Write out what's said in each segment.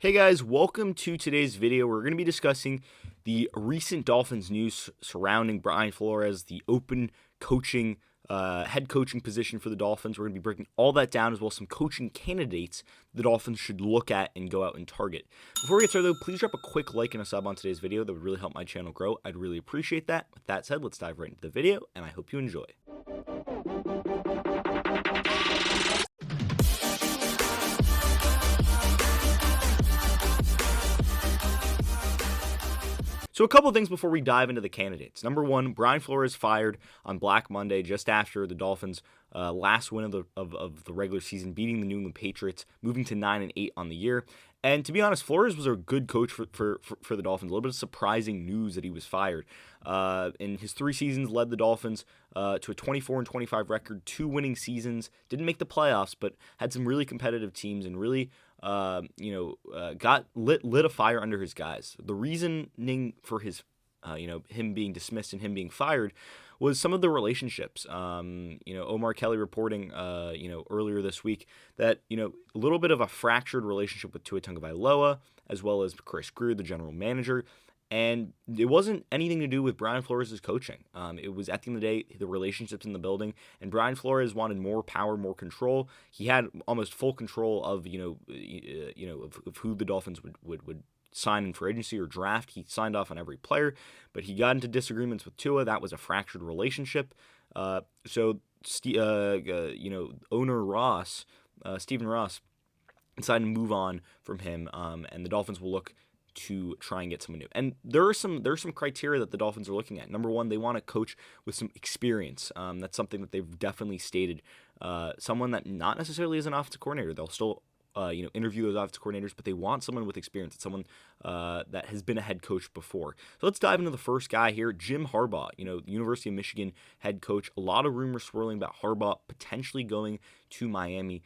Hey guys, welcome to today's video. We're going to be discussing the recent Dolphins news surrounding Brian Flores, the open coaching, head coaching position for the Dolphins. We're going to be breaking all that down, as well as some coaching candidates the Dolphins should look at and go out and target. Before we get started though, please drop a quick like and a sub on today's video. That would really help my channel grow. I'd really appreciate that. With that said, let's dive right into the video, and I hope you enjoy. So a couple of things before we dive into the candidates. Number one, Brian Flores fired on Black Monday just after the Dolphins' last win of the regular season, beating the New England Patriots, moving to 9-8 on the year. And to be honest, Flores was a good coach for the Dolphins. A little bit of surprising news that he was fired. In his 3 seasons, led the Dolphins to a 24-25 record, 2 winning seasons. Didn't make the playoffs, but had some really competitive teams and really got lit a fire under his guys. The reasoning for his, him being dismissed and him being fired was some of the relationships. Omar Kelly reporting, earlier this week that, a little bit of a fractured relationship with Tagovailoa, as well as Grier, the general manager. And it wasn't anything to do with Brian Flores' coaching. It was, at the end of the day, the relationships in the building. And Brian Flores wanted more power, more control. He had almost full control of, of who the Dolphins would sign in for agency or draft. He signed off on every player, but he got into disagreements with Tua. That was a fractured relationship. Owner Ross, Stephen Ross, decided to move on from him, and the Dolphins will look to try and get someone new. And there's some criteria that the Dolphins are looking at. Number one, they want a coach with some experience. That's something that they've definitely stated. Someone that not necessarily is an offensive coordinator. They'll still interview those offensive coordinators, but they want someone with experience. It's someone that has been a head coach before. So let's dive into the first guy here, Jim Harbaugh, University of Michigan head coach. A lot of rumors swirling about Harbaugh potentially going to Miami.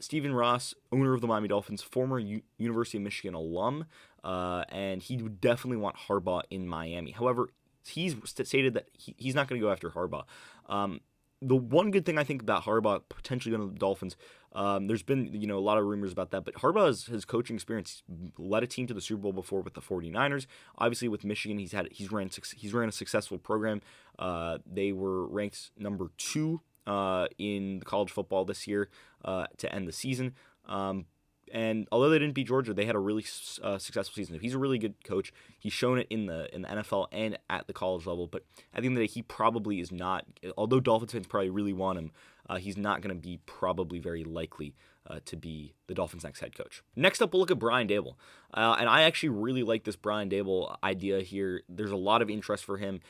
Stephen Ross, owner of the Miami Dolphins, former University of Michigan alum, and he would definitely want Harbaugh in Miami. However, he's stated that he's not going to go after Harbaugh. The one good thing I think about Harbaugh potentially going to the Dolphins, there's been a lot of rumors about that, but Harbaugh, his coaching experience, led a team to the Super Bowl before with the 49ers. Obviously with Michigan, he's ran a successful program. They were ranked number 2 in college football this year to end the season. And although they didn't beat Georgia, they had a really successful season. He's a really good coach. He's shown it in the NFL and at the college level. But at the end of the day, he probably is not. Although Dolphins fans probably really want him, he's not going to be probably very likely to be the Dolphins' next head coach. Next up, we'll look at Brian Daboll. And I actually really like this Brian Daboll idea here. There's a lot of interest for him.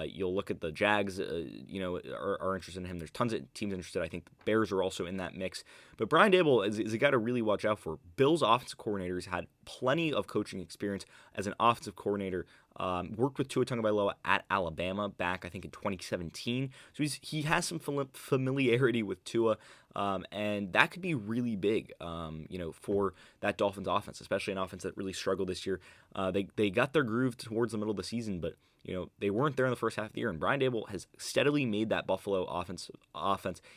You'll look at the Jags, are interested in him. There's tons of teams interested. I think the Bears are also in that mix. But Brian Daboll is a guy to really watch out for. Bills offensive coordinators had plenty of coaching experience as an offensive coordinator. Worked with Tua Tagovailoa at Alabama back, I think, in 2017. So he has some familiarity with Tua, and that could be really big, for that Dolphins offense, especially an offense that really struggled this year. They got their groove towards the middle of the season, but they weren't there in the first half of the year. And Brian Daboll has steadily made that Buffalo offense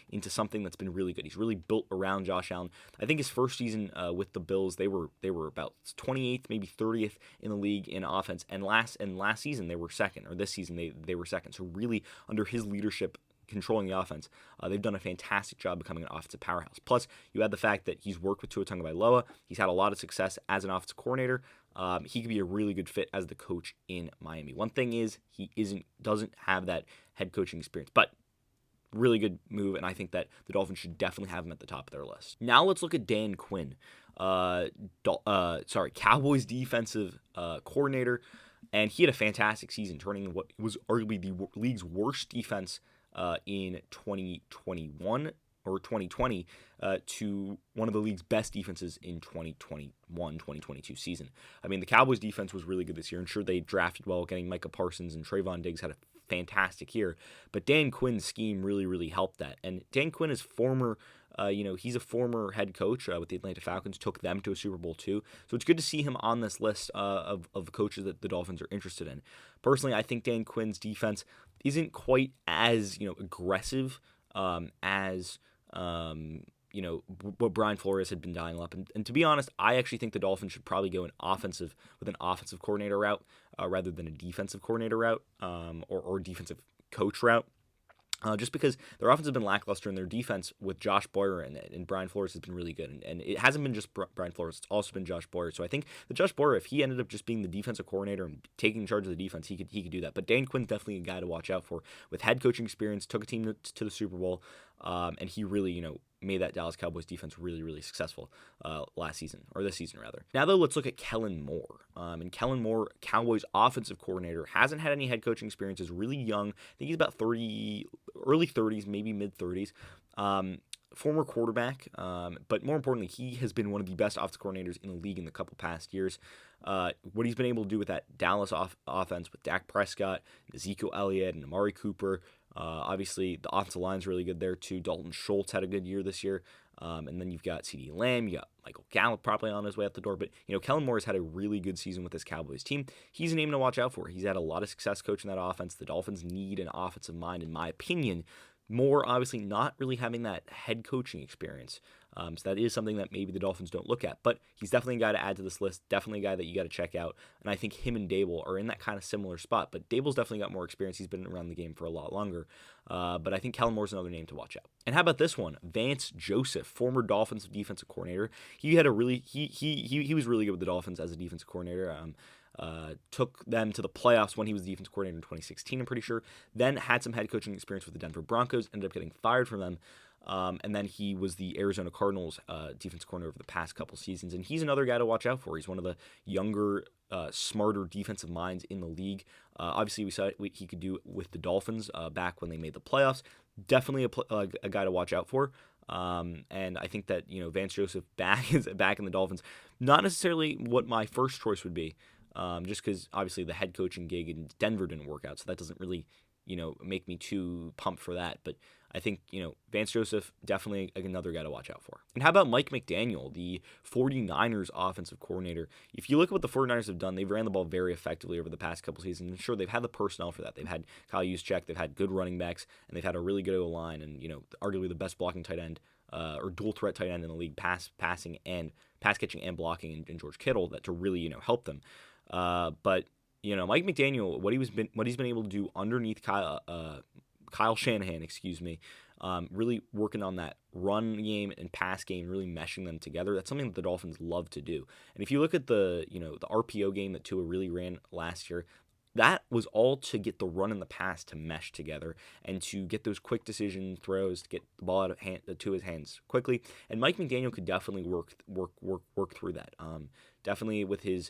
into something that's been really good. He's really built around Josh Allen. I think his first season with the Bills, they were about 28th, maybe 30th in the league in offense. And last season they were second, or this season they were second. So really under his leadership, controlling the offense, they've done a fantastic job becoming an offensive powerhouse. Plus, you add the fact that he's worked with Tua Tagovailoa. He's had a lot of success as an offensive coordinator. He could be a really good fit as the coach in Miami. One thing is he doesn't have that head coaching experience, but really good move, and I think that the Dolphins should definitely have him at the top of their list. Now let's look at Dan Quinn, Cowboys defensive coordinator, and he had a fantastic season, turning what was arguably the league's worst defense in 2021 or 2020 to one of the league's best defenses in 2021-2022 season. I mean, the Cowboys defense was really good this year, and sure, they drafted well, getting Micah Parsons, and Trayvon Diggs had a fantastic year, but Dan Quinn's scheme really, really helped that. And Dan Quinn is he's a former head coach with the Atlanta Falcons, took them to a Super Bowl too. So it's good to see him on this list of coaches that the Dolphins are interested in. Personally, I think Dan Quinn's defense isn't quite as aggressive as what Brian Flores had been dialing up. And to be honest, I actually think the Dolphins should probably go with an offensive coordinator route rather than a defensive coordinator route or defensive coach route. Just because their offense has been lackluster and their defense with Josh Boyer and Brian Flores has been really good. And it hasn't been just Brian Flores, it's also been Josh Boyer. So I think that Josh Boyer, if he ended up just being the defensive coordinator and taking charge of the defense, he could do that. But Dan Quinn's definitely a guy to watch out for with head coaching experience, took a team to the Super Bowl, and he really, made that Dallas Cowboys defense really, really successful this season rather. Now though, let's look at Kellen Moore. And Kellen Moore, Cowboys offensive coordinator, hasn't had any head coaching experience, is really young. I think he's about 30, early 30s, maybe mid 30s. Former quarterback, but more importantly, he has been one of the best offensive coordinators in the league in the couple past years. What he's been able to do with that Dallas offense with Dak Prescott, Ezekiel Elliott, and Amari Cooper. Obviously, the offensive line's really good there too. Dalton Schultz had a good year this year. And then you've got CeeDee Lamb, you got Michael Gallup probably on his way out the door. But, Kellen Moore has had a really good season with this Cowboys team. He's a name to watch out for. He's had a lot of success coaching that offense. The Dolphins need an offensive mind, in my opinion. Moore obviously not really having that head coaching experience. So that is something that maybe the Dolphins don't look at. But he's definitely a guy to add to this list, definitely a guy that you got to check out. And I think him and Daboll are in that kind of similar spot. But Daboll's definitely got more experience. He's been around the game for a lot longer. But I think Kellen Moore's another name to watch out. And how about this one? Vance Joseph, former Dolphins defensive coordinator. He had a really he was really good with the Dolphins as a defensive coordinator. Took them to the playoffs when he was the defense coordinator in 2016, I'm pretty sure. Then had some head coaching experience with the Denver Broncos, ended up getting fired from them. And then he was the Arizona Cardinals defense coordinator over the past couple seasons. And he's another guy to watch out for. He's one of the younger, smarter defensive minds in the league. Obviously, we saw he could do it with the Dolphins back when they made the playoffs. Definitely a guy to watch out for. And I think that, Vance Joseph back in the Dolphins, not necessarily what my first choice would be. Just because obviously the head coaching gig in Denver didn't work out, so that doesn't really, make me too pumped for that. But I think, Vance Joseph, definitely another guy to watch out for. And how about Mike McDaniel, the 49ers offensive coordinator? If you look at what the 49ers have done, they've ran the ball very effectively over the past couple seasons. And sure, they've had the personnel for that. They've had Kyle Juszczyk, they've had good running backs, and they've had a really good O-line and, arguably the best blocking tight end or dual threat tight end in the league, pass catching and blocking in George Kittle to really, help them. But Mike McDaniel, what he's been able to do underneath Kyle Shanahan, really working on that run game and pass game, really meshing them together. That's something that the Dolphins love to do. And if you look at the RPO game that Tua really ran last year, that was all to get the run and the pass to mesh together and to get those quick decision throws, to get the ball out of to his hands quickly. And Mike McDaniel could definitely work through that. Definitely with his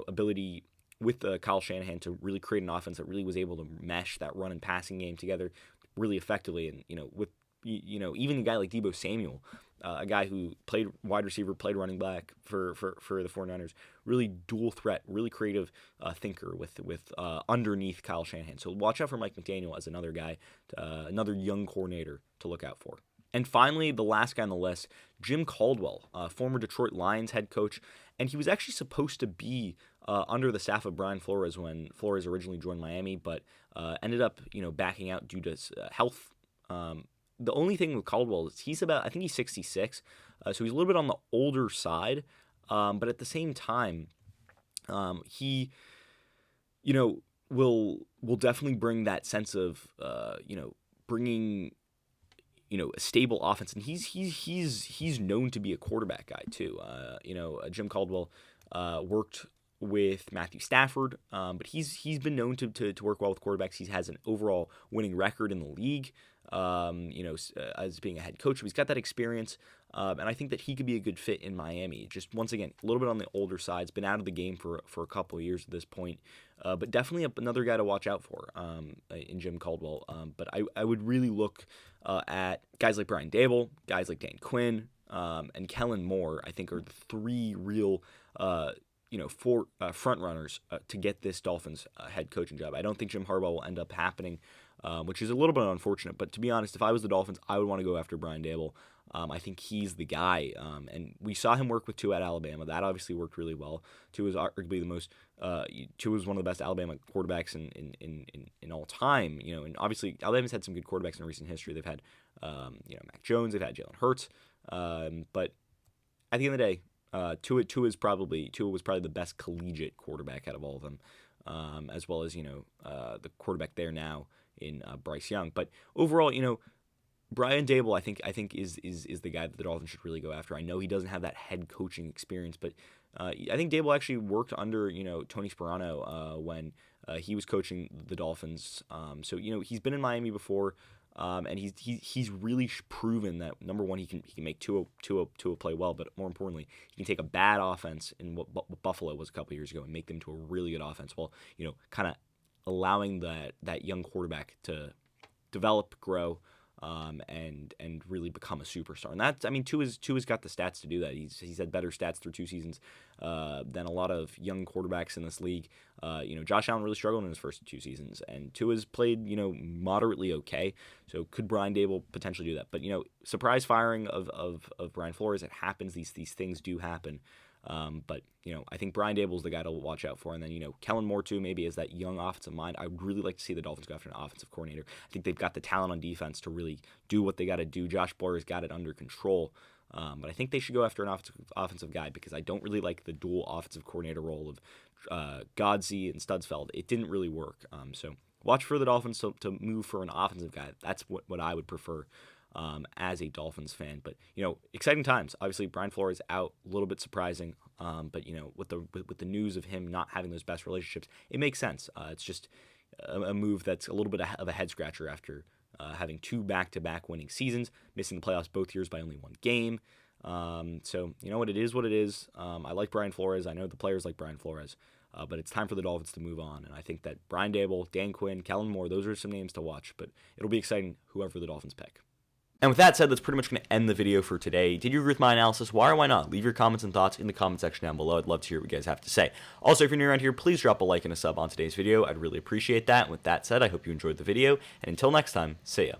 ability with Kyle Shanahan to really create an offense that really was able to mesh that run and passing game together really effectively. And with even a guy like Deebo Samuel, a guy who played wide receiver, played running back for the 49ers, really dual threat, really creative thinker with underneath Kyle Shanahan. So watch out for Mike McDaniel as another guy, another young coordinator to look out for. And finally, the last guy on the list, Jim Caldwell, former Detroit Lions head coach, and he was actually supposed to be under the staff of Brian Flores when Flores originally joined Miami, but ended up backing out due to health. The only thing with Caldwell is I think he's 66, so he's a little bit on the older side, but at the same time, he will definitely bring that sense of bringing a stable offense, and he's known to be a quarterback guy too. Jim Caldwell worked with Matthew Stafford, but he's been known to work well with quarterbacks. He has an overall winning record in the league, as being a head coach. So he's got that experience, and I think that he could be a good fit in Miami. Just once again, a little bit on the older side. He's been out of the game for a couple of years at this point, but definitely another guy to watch out for in Jim Caldwell. But I would really look at guys like Brian Daboll, guys like Dan Quinn, and Kellen Moore. I think are the three real front runners to get this Dolphins head coaching job. I don't think Jim Harbaugh will end up happening, which is a little bit unfortunate. But to be honest, if I was the Dolphins, I would want to go after Brian Daboll. I think he's the guy, and we saw him work with Tua at Alabama. That obviously worked really well. Tua was arguably Tua was one of the best Alabama quarterbacks in all time. And obviously Alabama's had some good quarterbacks in recent history. They've had Mac Jones, they've had Jalen Hurts. But at the end of the day, Tua was probably the best collegiate quarterback out of all of them, as well as the quarterback there now in Bryce Young. But overall, Brian Daboll, I think is the guy that the Dolphins should really go after. I know he doesn't have that head coaching experience, but I think Daboll actually worked under Tony Sparano when he was coaching the Dolphins. So he's been in Miami before. And he's really proven that, number one, he can make Tua play well, but more importantly, he can take a bad offense in what Buffalo was a couple years ago and make them to a really good offense, while kind of allowing that young quarterback to develop, grow, and really become a superstar. And that's, Tua's got the stats to do that. He's had better stats through 2 seasons than a lot of young quarterbacks in this league. Josh Allen really struggled in his first 2 seasons, and Tua's played moderately okay. So could Brian Daboll potentially do that? But surprise firing of Brian Flores, it happens. These things do happen. But I think Brian Daboll's the guy to watch out for. And then, Kellen Moore, too, maybe as that young offensive mind. I would really like to see the Dolphins go after an offensive coordinator. I think they've got the talent on defense to really do what they got to do. Josh Boyer's got it under control. But I think they should go after an offensive guy, because I don't really like the dual offensive coordinator role of Godsey and Studsfeld. It didn't really work. So watch for the Dolphins to move for an offensive guy. That's what I would prefer. As a Dolphins fan. But exciting times. Obviously, Brian Flores out, a little bit surprising. But with the news of him not having those best relationships, it makes sense. It's just a move that's a little bit of a head scratcher after having 2 back-to-back winning seasons, missing the playoffs both years by only 1 game. So what, it is what it is. I like Brian Flores. I know the players like Brian Flores. But it's time for the Dolphins to move on. And I think that Brian Daboll, Dan Quinn, Kellen Moore, those are some names to watch. But it'll be exciting whoever the Dolphins pick. And with that said, that's pretty much going to end the video for today. Did you agree with my analysis? Why or why not? Leave your comments and thoughts in the comment section down below. I'd love to hear what you guys have to say. Also, if you're new around here, please drop a like and a sub on today's video. I'd really appreciate that. And with that said, I hope you enjoyed the video. And until next time, see ya.